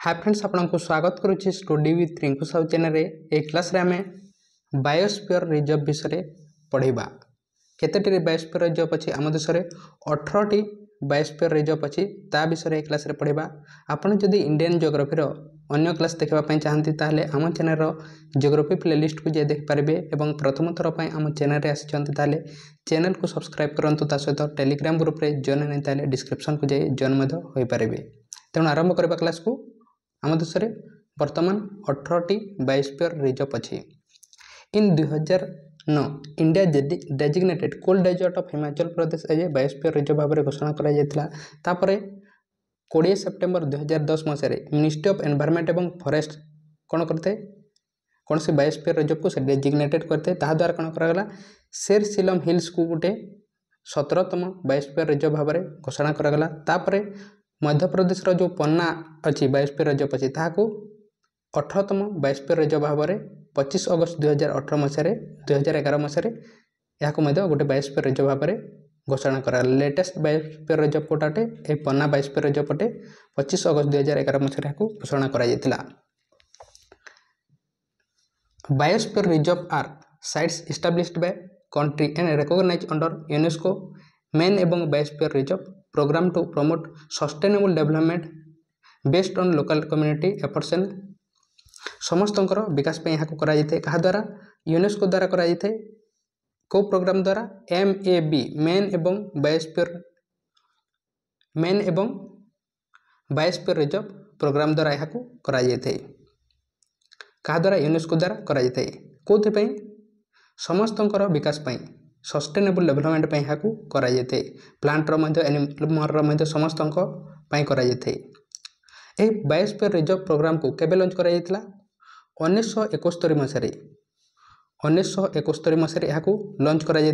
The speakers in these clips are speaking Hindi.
हाय फ्रेंड्स, आपको स्वागत करुच्ची study with Rinku Sahu channel रे। एक क्लास रे आमे बायोस्फीयर रिजर्व विषय पढ़ा। केतटी बायोस्फीयर रिजर्व अच्छी आम देश में 18टी बायोस्फीयर रिजर्व अच्छी ता विषय एक क्लास रे पढ़ा। आपन जदि इंडियन जियोग्राफी अन्य क्लास देखापी चाहती ताले आम चैनल जियोग्राफी प्लेलिस्ट को जाए देखिपारे और प्रथम थर पर आम चैनल आसी चैनल को सब्सक्राइब करूँ। ता सहित टेलीग्राम ग्रुप रे जॉइन नहीं ताले डिस्क्रिप्शन को जाए जॉइन हो पारे। तेणु आरंभ करवा क्लास को। आम देश में बर्तमान 18टी बायोस्फीयर रिजर्व अच्छी। In 2009 India designated cold desert of Himachal Pradesh as a biosphere reserve भाव में घोषणा कर 20 सेप्टेम्बर 2010 मसीह मिनिस्ट्री ऑफ एनवायरनमेंट एवं फॉरेस्ट कौन करते कौन से बायोस्फीयर रिजर्व को से डेजिग्नेटेड करते द्वारा कौन करागला शेर सिलम हिल्स को गोटे 17तम बायोस्फीयर रिजर्व भाव में घोषणा करागला। तापर मध्य प्रदेश जो पन्ना अच्छी बायोस्फीयर रिजर्व अच्छी ताकू 18तम बायोस्फीयर रिजर्व भाव में 25 अगस्त 2018 मसीह 2011 मसीह यहाँ गोटे बायोस्फीयर रिजर्व भाव में घोषणा करा। लेटेस्ट बायोस्फीयर रिजर्व कोटाटे ए पन्ना बायोस्फीयर रिजर्व पटे 25 अगस्त 2011 मसीह घोषणा करा। Biosphere reserve are sites established by country and recognised under UNESCO man एवं biosphere reserve programme to promote sustainable development based on local community efforts and समस्तंकर विकास यहाँ क्या द्वारा यूनेस्को द्वारा कराई को प्रोग्राम द्वारा MAB मेन एवं बायोस्फीयर रिजर्व प्रोग्राम द्वारा यहाँ कराई क्या द्वारा यूनेस्को द्वारा कराई कौन समस्तंकर विकास सस्टेनेबल डेवलपमेंट पर यहाँ कराई प्लांटर एनिमल समस्त कराई। बायोस्फीयर रिजर्व प्रोग्राम को केबे लॉन्च कराई 1971 मसीह 1971 मसीह यहाँ लॉन्च कराई।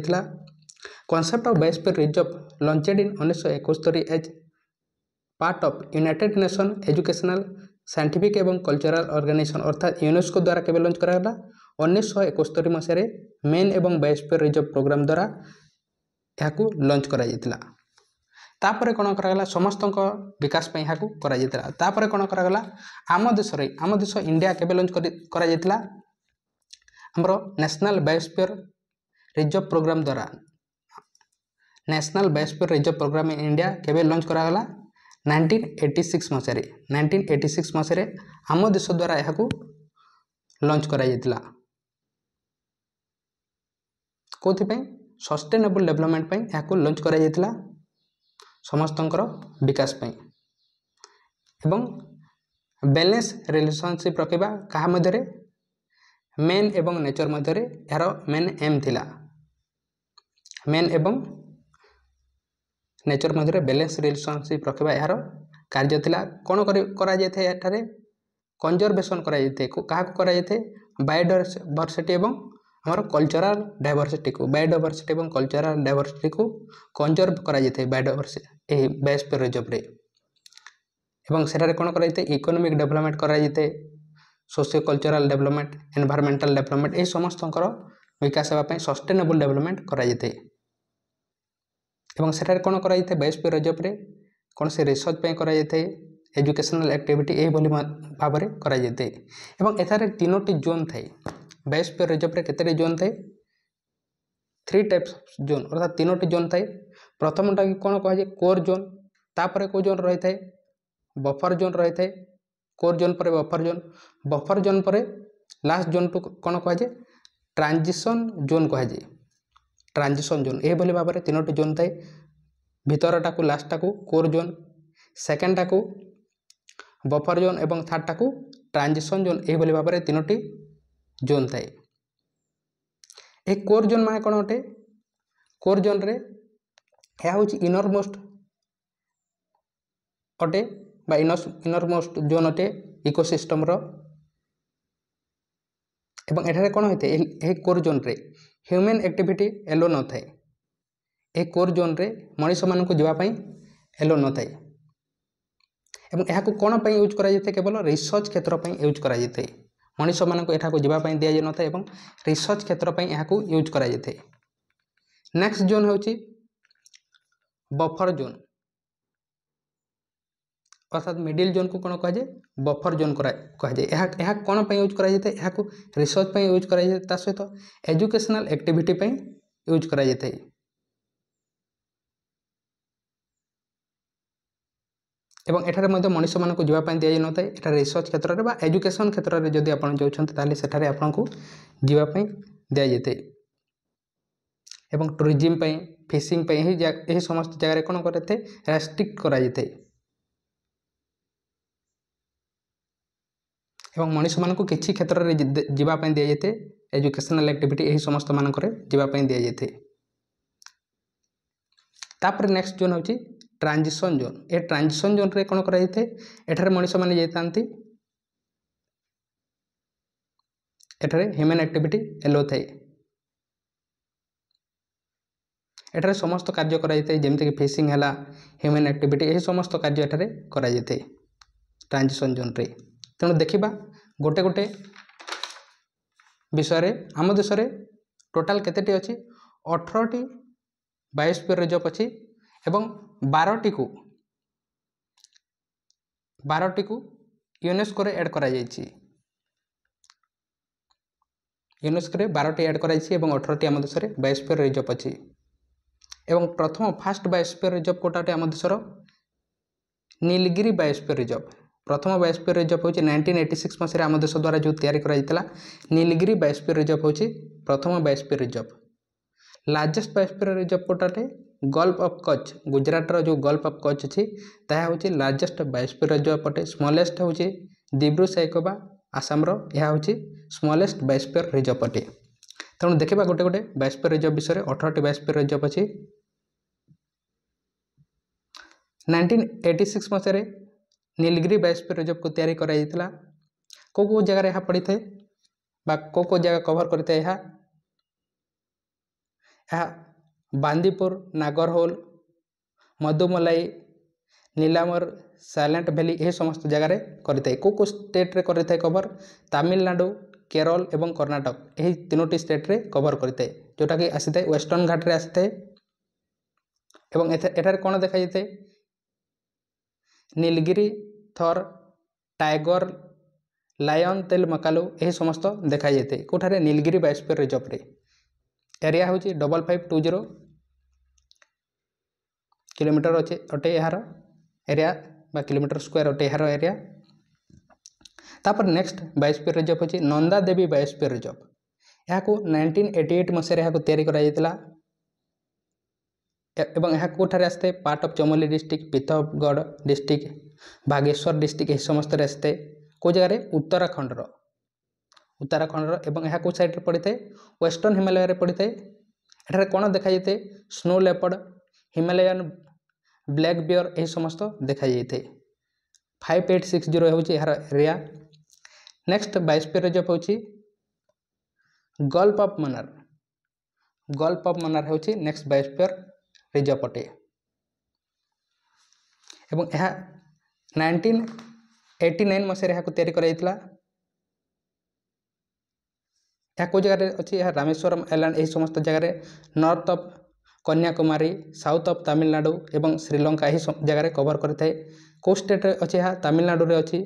Concept of biosphere reserve launched in 1971 as part of United Nation Educational Scientific एवं कल्चरल ऑर्गेनाइजेशन अर्थात यूनेस्को द्वारा केबे लॉन्च करागला 1971 मसीह मेन एवं बायोस्फीयर रिजर्व प्रोग्राम द्वारा यहाँ लॉन्च कराई। तापर कौन करागला समस्त विकास यहाँ कराई। तापर कौन करागला आम देश इंडिया केबे लॉन्च कराई हमरो नेशनल बायोस्फीयर रिजर्व प्रोग्राम द्वारा national biosphere reserve programme in India केबे लॉन्च करागला 1986 मसीह 1986 मसीह आम देश द्वारा यहाँ लॉन्च कराई। कौन सस्टेनेबल डेवलपमेंट यहाँ लॉन्च कराई समस्तंकर विकास एवं बैलेंस रिलेशनशिप रखा क्या मध्य मेन एवं नेचर मध्य यार मेन एम थिला मेन एवं नेचर मध्य बैलेंस रिलेशनशिप रखा यार कार्य थिला। कौन कर कंजर्वेशन कराई बायोडायवर्सिटी एवं आमर कल्चरल डायवर्सिटी को बायोडायवर्सिटी एवं कल्चरल डायवर्सिटी को कंजर्व कराई बायोडायवर्सिटी बायोस्फीयर रिजर्व रे एवं सेठारे कौन कराई इकोनॉमिक डेवलपमेंट कराई socio cultural development environmental development ये समस्त विकास होगापी सस्टेनेबल डेवलपमेंट कराई। सेठारे कौन कराई बायोस्फीयर रिजर्व रे कौन से रिसर्च कराई एजुकेशनल एक्टिविटी यही भाव में कराई। एथारे 3टी जोन थाए बायोस्फीयर रिजर्व रे केते जोन थाए 3 टाइप्स जोन अर्थात 3टी जोन थाए। प्रथमटा कि कौन कहुए कोर जोन तापर को जोन रही है बफर जोन रही है कोर जोन पर बफर जोन पर लास्ट जोन टू कौन कहुए ट्रांजिशन जोन कहुए ट्रांजिशन जोन यही भाव में 3टी जोन थाए भितरटा को लास्टा को कोर जोन सेकेंडटा को बफर जोन एवं थर्डटा को ट्रांजिशन जोन यही भाव में 3टी जोन थाए। एक कोर जोन माने कौन अटे कोर जोन रे यह हूँ इनरमोस्ट अटे इनरमोस्ट जोन अटे इकोसिस्टम रो एवं एठारे कौन होते यह कोर जोन रे ह्यूमन एक्टिविटी एलो न थाए एक कोर जोन रे मनीष मान को जावाई एलो न थाए एवं यहाँ कौन पर यूज कराई केवल रिसर्च क्षेत्र पर यूज कराई मनीष मान को यहाँ जावाई दि जाए न था रिसर्च क्षेत्र पर यहाँ यूज कराई। नेक्स्ट जोन हूँ बफर जोन अर्थात मिडिल जोन को कौन कहुए बफर जोन कहुए। यह कौन पर यूज कराई रिसर्च पर यूज कराई सहित एजुकेशनल एक्टिविटी पर यूज कराई। एवं एठारे मध्य मनीष मानक जावाई दि न था। एठारे रिसर्च क्षेत्र में एजुकेशन क्षेत्र में जदि आप जाते सेठारे आपको जावाई दि जाए। एवं टूरिज्म पे फिशिंग पे यही समस्त जगह कौन करते रेस्ट्रिक्ट करा जाए। एवं मनीष मानक किसी क्षेत्र में जावाई दि जाए एजुकेशनल एक्टिविटी यही समस्त मानक जावाई दि जाए। तापर नेक्स्ट जोन हूँ ट्रांजिशन जोन। ये ट्रांजिशन जोन रे कौन कराई एठारे मनीष माने जाइतांती एठारे ह्यूमन एक्टिविटी एलो थाए। एठारे समस्त कार्य कराई जेमति कि फिशिंग है ह्यूमन एक्टिविटी यही समस्त कार्य एठारे कराई ट्रांजिशन जोन रे। तेणु देखा गोटे गोटे विषय आम देश में टोटाल केतेटी अच्छी 18टी बायोस्फीयर रिजर्व अच्छी एवं 12टी को यूनेस्को रे ऐड करा जायछि। यूनेस्को रे 12टी ऐड कराई 18टी आम देश में बायोस्फीयर रिजर्व अच्छी। एवं प्रथम फास्ट बायोस्फीयर रिजर्व कोटाटे आम देशर नीलगिरी बायोस्फीयर रिजर्व। प्रथम बायोस्फीयर रिजर्व हूँ 1986 मसीह आम देश द्वारा जो तैयारी कराइला नीलगिरी बायोस्फीयर रिजर्व हूँ प्रथम biosphere reserve. Largest biosphere reserve कोटाटे गल्फ ऑफ कच्छ गुजरातर जो गल्फ ऑफ कच्छ अच्छी ताहा हूँ लार्जेस्ट बायोस्फीयर रिजर्व पटे। स्मॉलेस्ट हूँ दिब्रू साइकोबा आसामर यह हूँ स्मॉलेस्ट बायोस्फीयर रिजर्व पटे। तेणु देखा गोटे गोटे बायोस्फीयर रिजर्व विषय 18टी बायोस्फीयर रिजर्व अच्छी। 1986 मसीह नीलगिरी बायोस्फीयर रिजर्व को तैयारी कराइला। को जगह यह पड़ी थे को जगह कवर करता है यह बांदीपुर नागरहोल मधुमलाई नीलामर साइलेंट वैली यह समस्त जगह करता है। को स्टेट रे करता है कवर तमिलनाडु केरल एवं कर्नाटक यही तीनोटी स्टेट रे कवर करता है जोटा कि आसी था वेस्टर्न घाट रे आसी था। एवं एठारे कौन देखा जाए नीलगिरी थर टाइगर लायन तेल मकालू यही समस्त देखा जाए। कौटारे नीलगिरी बायोस्फीयर रिजर्व रे एरिया हूँ 5520 किलोमीटर अच्छे अटे यार एरिया बा किलोमीटर स्क्वायर अटे यार एरिया। तापर नेक्स्ट बायोस्फीयर रिजर्व हूँ नंदा देवी बायोस्फीयर रिजर्व। यह 1988 मसीह यहाँ तैयारी कराइला एवं यह कौठारे आसते part of Chamoli district Pithoragarh district Bageshwar district यही समस्त आसते कौ जगह उत्तराखंडर एवं यह कौ साइड पड़ी था वेस्टर्न हिमालय पड़ी था। एठारे कौन देखा जाए snow leopard Himalayan black bear यही समस्त देखा जाए। 5860 हूँ यार एरिया। नेक्स्ट बायोस्फीयर रिजर्व हूँ gulf of Mannar. Gulf of Mannar हूँ नेक्स्ट बायोस्फीयर रिजर्व अटे एवं यह 1989 मसीह यहाँ तैयारी कराइला। यह कौ जगह अच्छी यह रामेश्वरम आइलैंड यही समस्त जगह north of Kanyakumari south of Tamil Nadu एवं श्रीलंका यही जगह कवर करता है। कौ स्टेट अच्छी यह तमिलनाडु रे अच्छी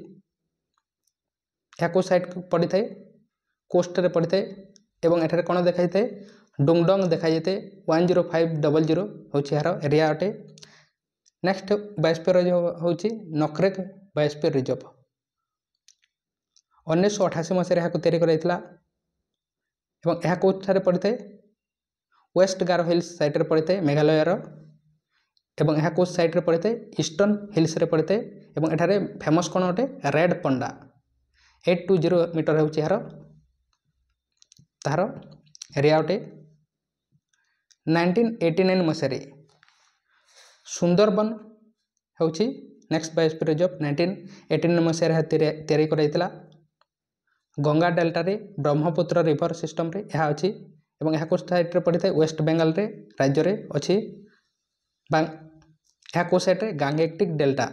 यह कौ साइड पड़ी था कोस्ट रे पड़ी था एवं एठारे कौन देखा जाए डुंगडंग देखा जाए 10500 हूँ यार एरिया अटे। नेक्स्ट बायोस्फीयर रिजर्व हूँ नखरेक बायोस्फीयर रिजर्व 1988 मसीह यहाँ तैयारी कराइला एवं यह कौठारे पड़ी था वेस्ट गारो हिल्स साइड रे पड़ी था मेघालयर एवं यह कौ साइड रे पड़ी था ईस्टर्न हिल्स रे पड़ी था एवं एठारे फेमस कौन अटे रेड पंडा 820 मीटर हूँ यार तार एरिया अटे। 1989 मसीह सुंदरबन हूँ नेक्स्ट बायोस्फीयर रिजर्व 1989 मसीह तैयारी कराइला। गंगा डेल्टा रे ब्रह्मपुत्र रिवर सिस्टम रे यह अच्छी एवं यह कौ साइड रे पड़ी था वेस्ट बेंगल रे राज्य रे अच्छी यह कौ साइड रे गांगेटिक डेल्टा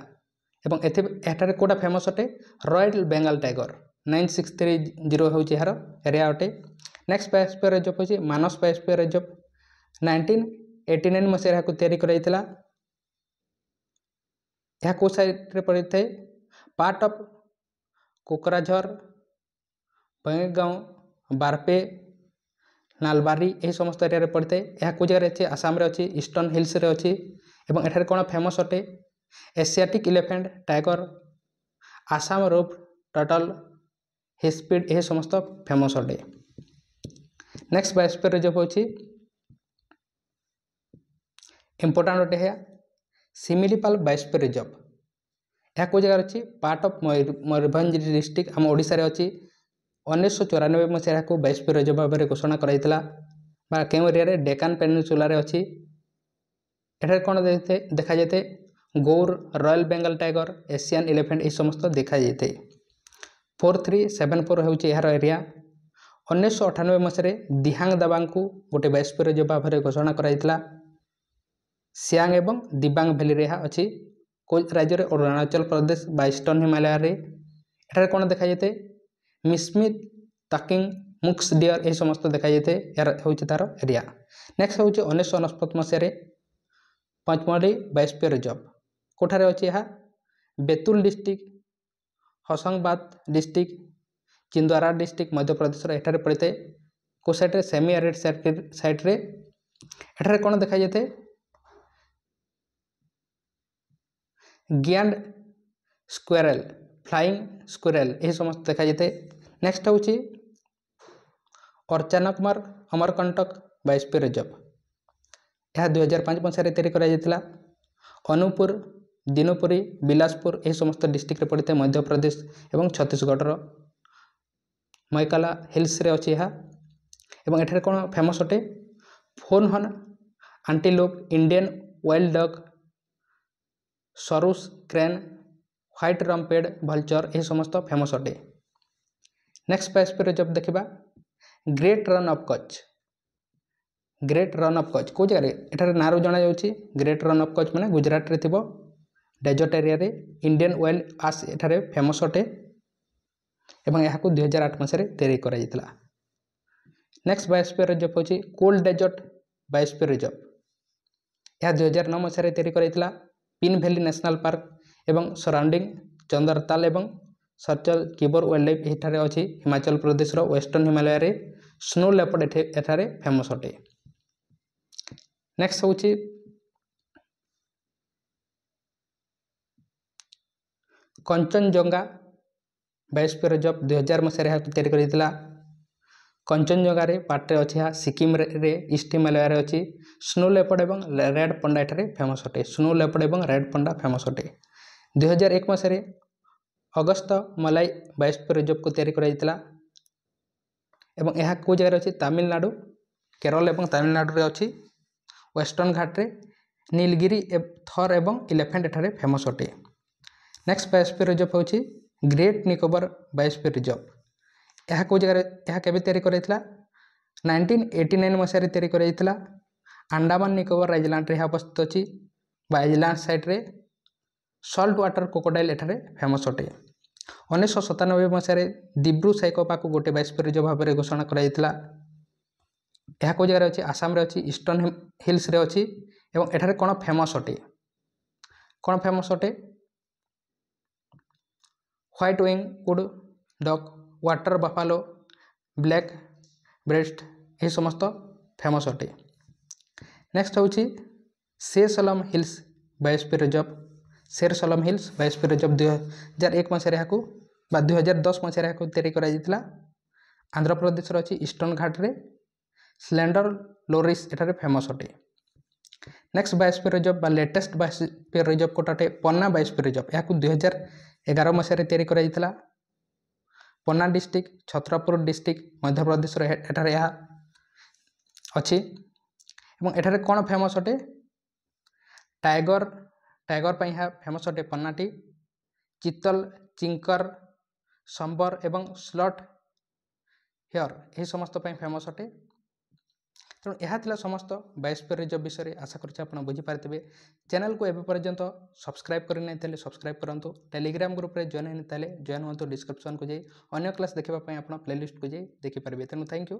एवं एठारे कौटा फेमस अटे रॉयल बेंगल टाइगर 9630 हूँ यार एरिया अटे। नेक्स्ट बायोस्फीयर रिजर्व हूँ मानस बायोस्फीयर रिजर्व 1989 मसीह यहाँ तैयारी कराइला। यह को साइड पड़ी थे पार्ट ऑफ कोकराझर बंगागांव बारपे नालबारी यही समस्त एरिया पड़ी थे। यह को जगह अच्छे आसाम अच्छी ईस्टर्न हिल्स रे अच्छी एवं एठारे कौन फेमस अटे Asiatic elephant tiger Assam roof turtle hispid यह समस्त फेमस अटे। नेक्स्ट बायोस्फीयर रिजर्व होची इंपोर्टाट अटे है सिमिलीपाल बायोस्फीयर रिजर्व। यह को जगह अच्छी पार्ट ऑफ मयूरभंज डिस्ट्रिक्ट आम ओडिशा रे अच्छी 1994 मसीहा को बायोस्फीयर रिजर्व भाव में घोषणा कराइला बा केउ एरिया रे डेकान पेनिनसुला रे अच्छी। एठारे कौन देखा जाते गौर रॉयल बेंगल टाइगर एशियन इलेफेंट यह समस्त देखा जाते। 4374 होची यार एरिया। 1998 मसीह दिहांग दाबांग को गोटे बायोस्फीयर रिजर्व भाव में घोषणा कराइला। सियांग एवं दिबांग भैली रे अच्छी को राज्य रे अरुणाचल प्रदेश बा ईस्टर्न हिमालय रे। एठारे कौन देखा जाते मिस्मिथ ताकिंग मुक्स डियर यह समस्त देखा जाते यार होची तार एरिया। नेक्स्ट होची 1969 मसीह पंचमढ़ी बायोस्फीयर रिजर्व कोठारे अच्छी यह Betul district Hoshangabad district Chhindwara district Madhya Pradesh एठारे पड़े थे को साइड सेमी एरिड साइड रे। एठारे कौन देखा जाते गियांड स्क्वेरल फ्लाइंग स्क्वेरल यही समस्त देखा जाते। नेक्स्ट होची अर्चानकमर अमरकंटक बायोस्फीयर रिजर्व। यह 2005 मसीह तैयारी करा। अनुपुर दिनपुरी बिलासपुर यह समस्त डिस्ट्रिक्ट रे पड़े मध्य प्रदेश एवं छत्तीसगढ़ मैकाला हिल्स रे अच्छी। एवं एठारे कौन फेमस अटे फोन हन antelope Indian wild dog sarus crane white rumped vulture यह समस्त फेमस अटे। नेक्स्ट बायोस्फीयर रिजर्व देखा great Rann of Kutch. Great Rann of Kutch कौ जगह एठारे नारू जना जाउछि ग्रेट रन ऑफ कच्छ माने गुजरात रे थिबो डेजर्ट एरिया रे। इंडियन वाइल्ड आस एठारे फेमस अटे एवं यह 2008 मसीह तैयारी करा जायतिला। नेक्स्ट बायोस्फीयर रिजर्व होछि कोल्ड डेजर्ट बायोस्फीयर रिजर्व। यह 2009 मसीह तैयारी करा। पिन वैली नेशनल पार्क एवं सराउंडिंग चंदरताल एवं सर्चल किबर वाइल्ड लाइफ एठारे अच्छी हिमाचल प्रदेश वेस्टर्न हिमालय रे स्नो लेपर्ड एठारे फेमस अटे। नेक्स्ट होची कंचनजंगा बायोस्फीयर रिजर्व 2000 मसीह तैयारी करा। कंचनजंगा रे पार्टे अच्छी सिक्किम रे ईस्ट हिमालय रे अच्छी स्नो लेपर्ड एवं रेड पंडा एठारे फेमस अटे। स्नो लेपर्ड एवं रेड पंडा फेमस अटे। 2001 मसीह अगस्त मलाई बायोस्फीयर रिजर्व को तैयारी करा एवं यह को जगह अच्छी तमिलनाडु केरल एवं तमिलनाडु रे अच्छी वेस्टर्न घाट रे नीलगिरी थर एवं इलेफेंट एठारे फेमस अटे। नेक्स्ट बायोस्फीयर रिजर्व होची ग्रेट निकोबर बायोस्फीयर रिजर्व। यह को जगह यह केबे तैयारी कराइथिला 1989 मसीह तैयारी कराइथिला। अंडमान निकोबर आइलैंड रे अवस्थित अछि बा आइलैंड साइड रे सल्ट वाटर क्रोकोडाइल एठारे फेमस अटे। 1997 मसीह दिब्रू साइकोपा को गोटे बायोस्फीयर रिजर्व भाव में घोषणा कराइथिला। यह को जगह अच्छी आसाम रे अच्छी ईस्टर्न हिल्स रे अच्छी एवं एठारे कौन फेमस अटे कौन फेमस अटे white wing wood duck water buffalo black breast यह समस्त फेमस अटे। नेक्स्ट होची Seshachalam hills biosphere reserve. Seshachalam hills biosphere reserve 2001 मसीह को 2010 मसीह को तैयारी करा। आंध्र प्रदेश अच्छी ईस्टर्न घाट रे स्लेंडर लोरिस एठारे फेमस अटे। नेक्स्ट बायोस्फीयर रिजर्व बा लेटेस्ट बायोस्फीयर रिजर्व कोटाटे पन्ना बायोस्फीयर रिजर्व। यह 2011 मसीह तैयारी करा। पन्ना डिस्ट्रिक्ट छत्रपुर डिस्ट्रिक्ट मध्य प्रदेश एठारे यह अच्छी एवं एठारे कौन फेमस अटे टाइगर टाइगर पर यह फेमस अटे पन्नाटी चित्तल चिंकर संबर एवं स्लट हेयर यह समस्त फेमस अटे। तेणु यह समस्त बायोस्फीयर रिजर्व विषय आशा करुच्छे आप बुझीपारे। चैनल को एवं पर्यंत सब्सक्राइब करना सब्सक्राइब करूँ। टेलीग्राम ग्रुप रे जॉइन होने जॉइन हूँ डिस्क्रिप्शन को जाए अन्य क्लास देखापी आप प्लेलिस्ट को जाए देखिपारे। तेणु थैंक यू।